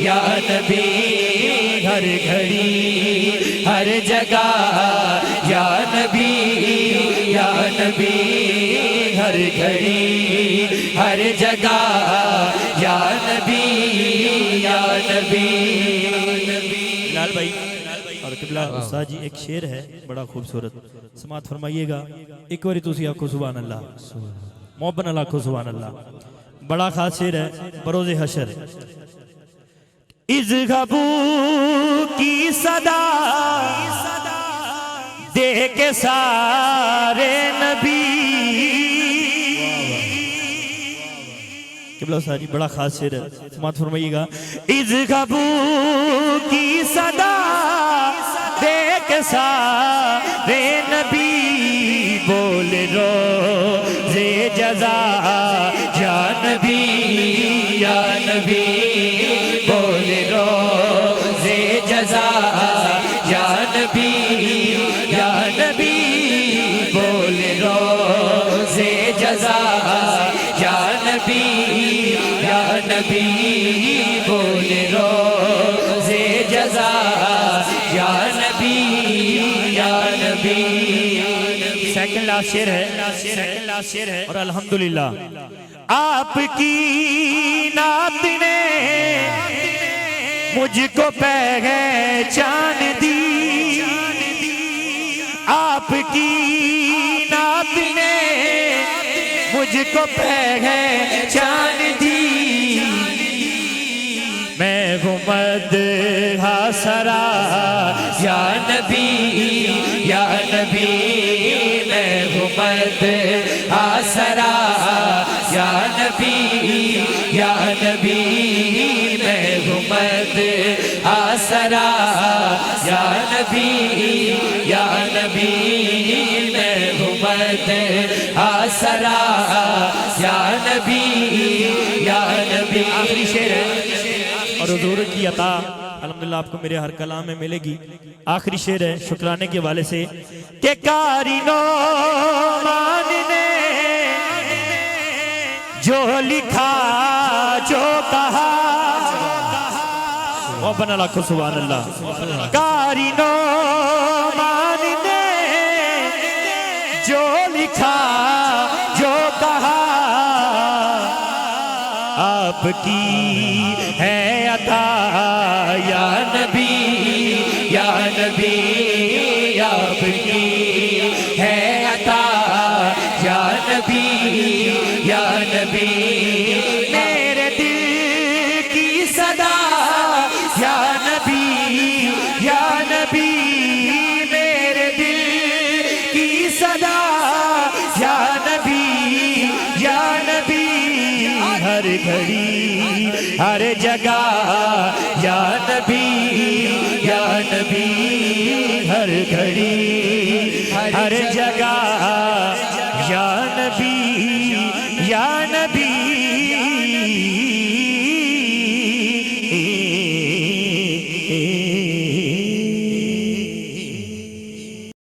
یا نبی ہر گھڑی ہر جگہ یا نبی یا نبی ہر گھڑی ہر جگہ یا نبی یا نبی بلال بھائی اور قبلہ استاد جی ایک شعر ہے بڑا خوبصورت سماعت فرمائیے گا ایک باری تسی آکھو سبحان اللہ محبت اللہ آکھو سبحان اللہ بڑا خاص شعر ہے بروز حشر اذہبو کی صدا دے کے سارے نبی قبلہ استاد جی بڑا خاص شعر ہے سماعت فرمائیے گا اذہبو کی صدا دیکھ سارے نبی بول روزے جزا یا نبی یا نبی بول روزے جزا یا نبی یا نبی بول روزے جزا یا نبی یا نبی بول روزے جزا یا نبی یا نبی سیکنڈ لاسٹ شعر ہے اور الحمدللہ آپ کی نعت نے مجھ کو پہچان دی آپ کی نعت نے مجھ کو پہچان دی میں ہوں مدحہ سرا یا نبی یا نبی میں ہوں مدحہ سرا یا نبی یا نبی میں ہوں مدحہ سرا یا نبی یا نبی میں ہوں مدحہ سرا یا نبی یا نبی آخری شعر ہے اور حضور کی عطا الحمدللہ آپ کو میرے ہر کلام میں ملے گی آخری شعر ہے شکرانے کے والے سے کہ کاری نعمان نے جو لکھا جو کہا وَبَنَ لَكُ سبحان اللہ کاری نعمان نے جو لکھا جو کہا آپ کی ہے عطا یا نبی یا نبی آپ کی ہے عطا یا نبی یا نبی میرے دل کی صدا یا نبی یا نبی میرے دل کی صدا یا نبی یا نبی ہر گھڑی ہر جگہ یا نبی یا نبی ہر گھڑی ہر جگہ یا نبی